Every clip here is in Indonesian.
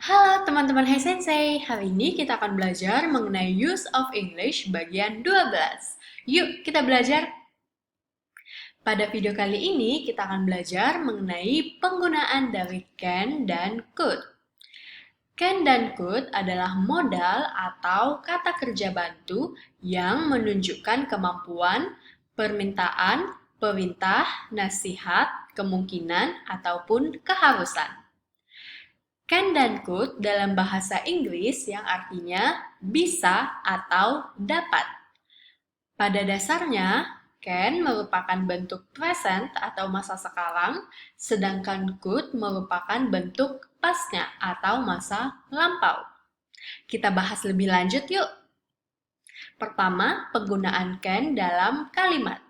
Halo teman-teman Hai Sensei, hari ini kita akan belajar mengenai Use of English bagian 12. Yuk kita belajar! Pada video kali ini kita akan belajar mengenai penggunaan dari can dan could. Can dan could adalah modal atau kata kerja bantu yang menunjukkan kemampuan, permintaan, perintah, nasihat, kemungkinan, ataupun keharusan. Can dan could dalam bahasa Inggris yang artinya bisa atau dapat. Pada dasarnya, can merupakan bentuk present atau masa sekarang, sedangkan could merupakan bentuk pastnya atau masa lampau. Kita bahas lebih lanjut yuk. Pertama, penggunaan can dalam kalimat.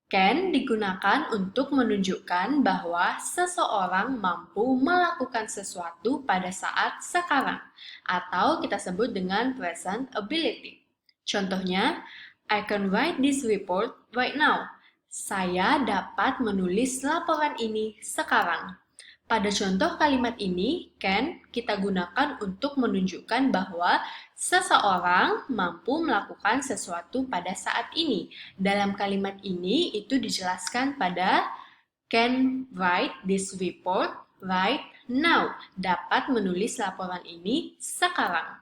Can digunakan untuk menunjukkan bahwa seseorang mampu melakukan sesuatu pada saat sekarang, atau kita sebut dengan present ability. Contohnya, I can write this report right now. Saya dapat menulis laporan ini sekarang. Pada contoh kalimat ini, can kita gunakan untuk menunjukkan bahwa seseorang mampu melakukan sesuatu pada saat ini. Dalam kalimat ini, itu dijelaskan pada can write this report right now. Dapat menulis laporan ini sekarang.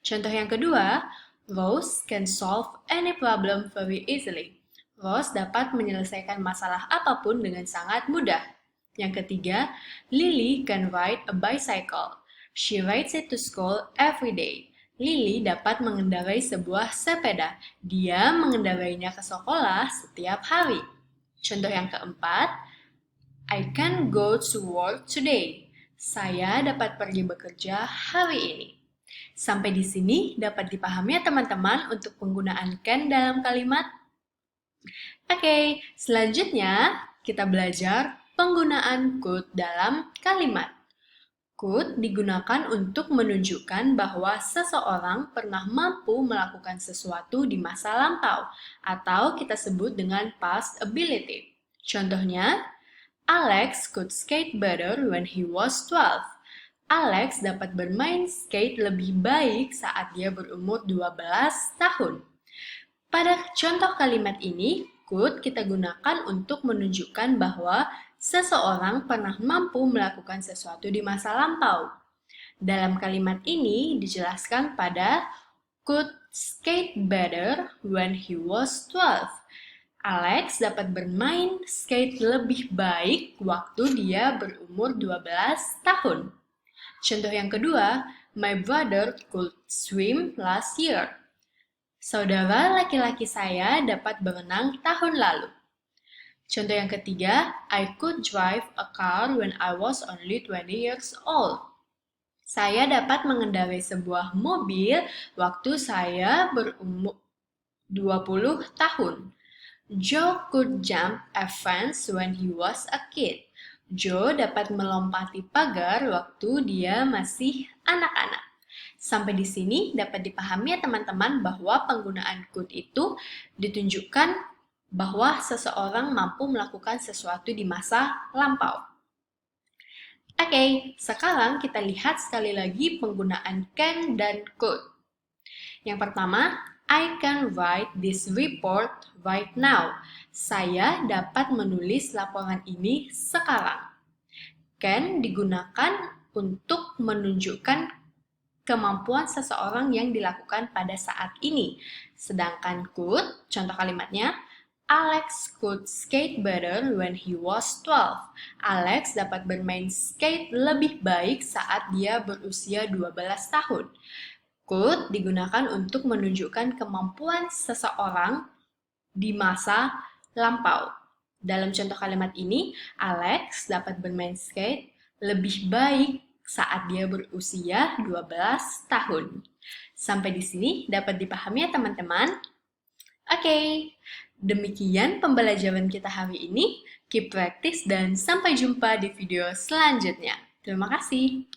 Contoh yang kedua, Rose can solve any problem very easily. Rose dapat menyelesaikan masalah apapun dengan sangat mudah. Yang ketiga, Lily can ride a bicycle. She rides it to school every day. Lily dapat mengendarai sebuah sepeda. Dia mengendarainya ke sekolah setiap hari. Contoh yang keempat, I can go to work today. Saya dapat pergi bekerja hari ini. Sampai di sini dapat dipahami ya teman-teman untuk penggunaan can dalam kalimat? Oke, selanjutnya kita belajar penggunaan could dalam kalimat. Could digunakan untuk menunjukkan bahwa seseorang pernah mampu melakukan sesuatu di masa lampau, atau kita sebut dengan past ability. Contohnya, Alex could skate better when he was 12. Alex dapat bermain skate lebih baik saat dia berumur 12 tahun. Pada contoh kalimat ini, could kita gunakan untuk menunjukkan bahwa seseorang pernah mampu melakukan sesuatu di masa lampau. Dalam kalimat ini dijelaskan pada could skate better when he was 12. Alex dapat bermain skate lebih baik waktu dia berumur 12 tahun. Contoh yang kedua, my brother could swim last year. Saudara laki-laki saya dapat berenang tahun lalu. Contoh yang ketiga, I could drive a car when I was only 20 years old. Saya dapat mengendarai sebuah mobil waktu saya berumur 20 tahun. Joe could jump a fence when he was a kid. Joe dapat melompati pagar waktu dia masih anak-anak. Sampai di sini dapat dipahami ya teman-teman bahwa penggunaan could itu ditunjukkan bahwa seseorang mampu melakukan sesuatu di masa lampau. Oke, sekarang kita lihat sekali lagi penggunaan can dan could. Yang pertama, I can write this report right now. Saya dapat menulis laporan ini sekarang. Can digunakan untuk menunjukkan kemampuan seseorang yang dilakukan pada saat ini. Sedangkan could, contoh kalimatnya, Alex could skate better when he was 12. Alex dapat bermain skate lebih baik saat dia berusia 12 tahun. Could digunakan untuk menunjukkan kemampuan seseorang di masa lampau. Dalam contoh kalimat ini, Alex dapat bermain skate lebih baik saat dia berusia 12 tahun. Sampai di sini dapat dipahami ya teman-teman? Oke, demikian pembelajaran kita hari ini. Keep practice dan sampai jumpa di video selanjutnya. Terima kasih.